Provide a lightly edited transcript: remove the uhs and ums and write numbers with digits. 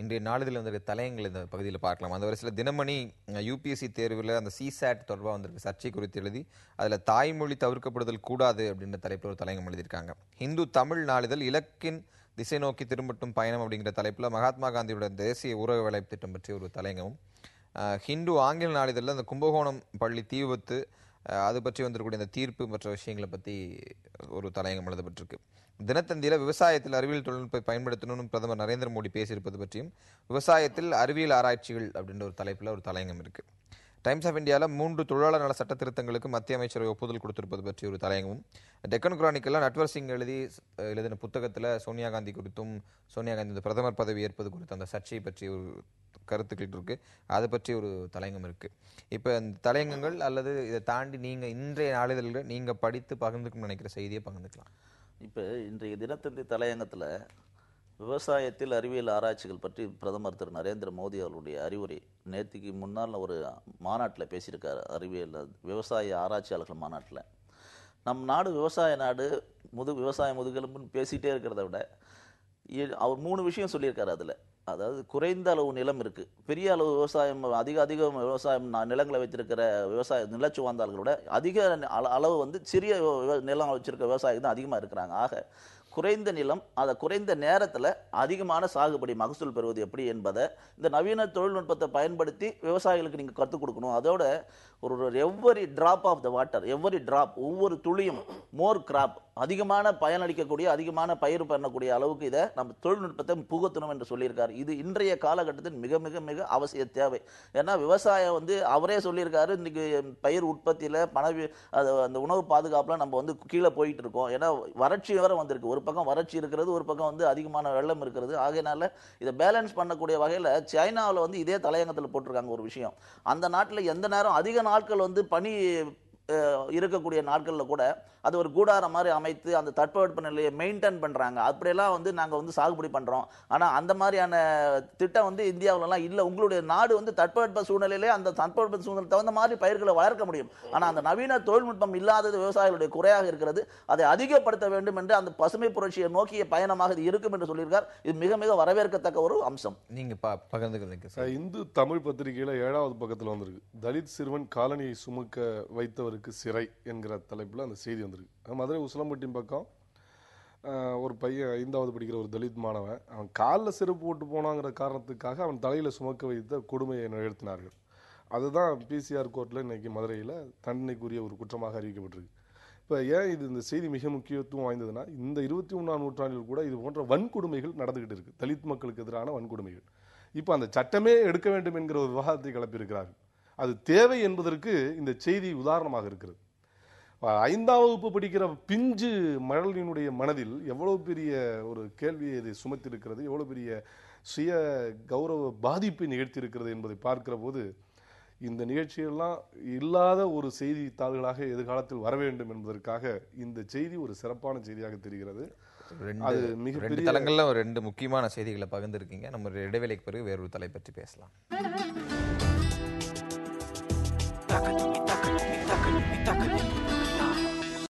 இன்றைய நாளிதழில் வந்திருக்க தலையங்கள் இந்த பகுதியில் பார்க்கலாம். அந்த வரிசையில் தினமணி யுபிஎஸ்சி தேர்வில் அந்த சிசாட் தொடர்பாக வந்திருக்கு சர்ச்சை குறித்து எழுதி அதில் தாய்மொழி தவிர்க்கப்படுதல் கூடாது அப்படின்ற தலைப்பில் ஒரு தலையங்கம் எழுதியிருக்காங்க. ஹிந்து தமிழ் நாளிதழ் இலக்கின் திசை நோக்கி திரும்பட்டும் பயணம் அப்படிங்கிற தலைப்பில் மகாத்மா காந்தியோட தேசிய ஊரக வேலைவாய்ப்பு திட்டம் பற்றி ஒரு தலையங்கமும், ஹிந்து ஆங்கில நாளிதழில் அந்த கும்பகோணம் பள்ளி தீ விபத்து அது பற்றி வந்திருக்கக்கூடிய இந்த தீர்ப்பு மற்ற விஷயங்களை பற்றி ஒரு தலையங்கம் எழுதப்பட்டிருக்கு. தினத்தந்தியில் விவசாயத்தில் அறிவியல் தொழில்நுட்பத்தை பயன்படுத்தணும்னு பிரதமர் நரேந்திர மோடி பேசியிருப்பது பற்றியும், விவசாயத்தில் அறிவியல் ஆராய்ச்சிகள் அப்படின்ற ஒரு தலைப்பில் ஒரு தலையங்கம் இருக்கு. டைம்ஸ் ஆஃப் இந்தியாவில் 3 தொழிலாளர் நல சட்ட திருத்தங்களுக்கு மத்திய அமைச்சரவை ஒப்புதல் கொடுத்திருப்பது பற்றி ஒரு தலையங்கமும், டெக்கன் குரானிக்கெல்லாம் நட்வர் சிங் எழுதின புத்தகத்தில் சோனியா காந்தி குறித்தும் சோனியா காந்தி இந்த பிரதமர் பதவி ஏற்பது குறித்து அந்த சர்ச்சை பற்றி ஒரு கருத்துக்கள் இருக்கு, அதை பற்றி ஒரு தலையங்கம் இருக்கு. இப்போ இந்த தலையங்கங்கள் அல்லது இதை தாண்டி நீங்க இன்றைய நாளிதழில் நீங்க படித்து பகிர்ந்துக்கணும்னு நினைக்கிற செய்தியை பகிர்ந்துக்கலாம். இப்போ இன்றைய தினத்தந்தி தலையங்கத்தில் விவசாயத்தில் அறிவியல் ஆராய்ச்சிகள் பற்றி பிரதமர் திரு நரேந்திர மோடி அவருடைய அறிவுரை நேற்றுக்கு முன்னால் ஒரு மாநாட்டில் பேசியிருக்காரு. அறிவியல் விவசாய ஆராய்ச்சியாளர்கள் மாநாட்டில் நம் நாடு விவசாய நாடு, விவசாய முதுகெலும்புன்னு பேசிகிட்டே இருக்கிறத விட அவர் 3 விஷயம் சொல்லியிருக்காரு. அதில் அதாவது குறைந்த அளவு நிலம் இருக்குது, பெரிய அளவு விவசாயம், அதிக விவசாயம் நிலங்களை வைத்திருக்கிற விவசாய நிலச்சுவாந்தாள்களோட அதிக அளவு சிறிய நிலம் வச்சிருக்க விவசாயிகள் தான் அதிகமாக இருக்கிறாங்க. ஆக குறைந்த நிலம், அதை குறைந்த நேரத்தில் அதிகமான சாகுபடி மகசூல் பெறுவது எப்படி என்பதை இந்த நவீன தொழில்நுட்பத்தை பயன்படுத்தி விவசாயிகளுக்கு நீங்கள் கற்றுக் கொடுக்கணும். அதோட every drop of the water, every drop, ஒவ்வொரு துளியும் மோர் கிராப், அதிகமான பயனளிக்கக்கூடிய அதிகமான பயிர் பண்ணக்கூடிய அளவுக்கு இதை நம்ம தொழில்நுட்பத்தை புகுத்தணும் என்று சொல்லியிருக்காரு. இது இன்றைய காலகட்டத்தில் மிக மிக மிக அவசிய தேவை. ஏன்னா விவசாயம் அவரே சொல்லியிருக்காரு, இன்னைக்கு பயிர் உற்பத்தியில் அந்த உணவு பாதுகாப்பில் நம்ம கீழே போயிட்டு இருக்கோம். ஏன்னா வறட்சி வேற வந்திருக்கு, ஒரு பக்கம் வறட்சி இருக்கிறது, ஒரு பக்கம் அதிகமான வெள்ளம் இருக்கிறது. ஆகையினால இதை பேலன்ஸ் பண்ணக்கூடிய வகையில் சைனாவில் இதே தலையங்கத்தில் போட்டிருக்காங்க ஒரு விஷயம். அந்த நாட்டில் எந்த நேரம் அதிக நாட்கள் பனி இருக்கக்கூடிய நாட்களில் கூட அது ஒரு கூடாரம் மாதிரி அமைத்து அந்த தட்பவெட்ப நிலையை மெயின்டைன் பண்ணுறாங்க. அப்படியெல்லாம் நாங்கள் சாகுபடி பண்ணுறோம். ஆனால் அந்த மாதிரியான திட்டம் இந்தியாவிலலாம் இல்லை. உங்களுடைய நாடு தட்பவெட்ப சூழ்நிலையிலே அந்த தட்பவெட்ப சூழ்நிலை தகுந்த மாதிரி பயிர்களை வளர்க்க முடியும். ஆனால் அந்த நவீன தொழில்நுட்பம் இல்லாதது விவசாயிகளுடைய குறையாக இருக்கிறது. அதை அதிகப்படுத்த வேண்டும் என்று அந்த பசுமை புரட்சியை நோக்கிய பயணமாக இது இருக்கும் என்று சொல்லியிருக்கார். இது மிக மிக வரவேற்கத்தக்க ஒரு அம்சம். நீங்கள் பகிர்ந்துக்கிறீங்க. இந்து தமிழ் பத்திரிகையில் 7வது பக்கத்தில் வந்திருக்கு, தலித் சிறுவன் காலனியை சுமக்க வைத்தவருக்கு சிறை என்கிற தலைப்பில் அந்த செய்தி வந்திருக்கு. மதுரை உசிலம்பட்டி பக்கம் ஒரு பையன் 5வது படிக்கிற ஒரு தலித் மாணவன், அவன் காலில் செருப்பு போட்டு போனாங்கிற காரணத்துக்காக அவன் தலையில் சுமக்க வைத்த கொடுமையை நிகழ்த்தினார்கள். அதுதான் பிசிஆர் கோர்ட்டில் இன்னைக்கு மதுரையில் தண்டனைக்குரிய ஒரு குற்றமாக அறிவிக்கப்பட்டிருக்கு. இப்போ ஏன் இந்த செய்தி மிக முக்கியத்துவம் வாய்ந்ததுன்னா, இந்த 21ஆம் நூற்றாண்டில் கூட இது போன்ற வன்கொடுமைகள் நடந்துகிட்டு இருக்கு, தலித் மக்களுக்கு எதிரான வன்கொடுமைகள். இப்போ அந்த சட்டமே எடுக்க வேண்டும் என்கிற ஒரு விவாதத்தை கிளப்பியிருக்கிறார்கள். அது தேவை என்பதற்கு இந்த செய்தி உதாரணமாக இருக்கிறது. 5ஆம் வகுப்பு படிக்கிற பிஞ்சு மழலினுடைய மனதில் எவ்வளவு பெரிய ஒரு கேள்வியை இதை சுமத்திருக்கிறது, எவ்வளவு பெரிய சுய கௌரவ பாதிப்பை நிகழ்த்தியிருக்கிறது என்பதை பார்க்கிற போது இந்த நிகழ்ச்சியெல்லாம் இல்லாத ஒரு செய்தித்தாள்களாக எதிர்காலத்தில் வர வேண்டும் என்பதற்காக இந்த செய்தி ஒரு சிறப்பான செய்தியாக தெரிகிறது. அது மிகப்பெரிய தளங்கள்ல 2 முக்கியமான செய்திகளை பகிர்ந்திருக்கீங்க. நம்ம இடைவேளைக்கு பிறகு வேறொரு தலை பற்றி பேசலாம்.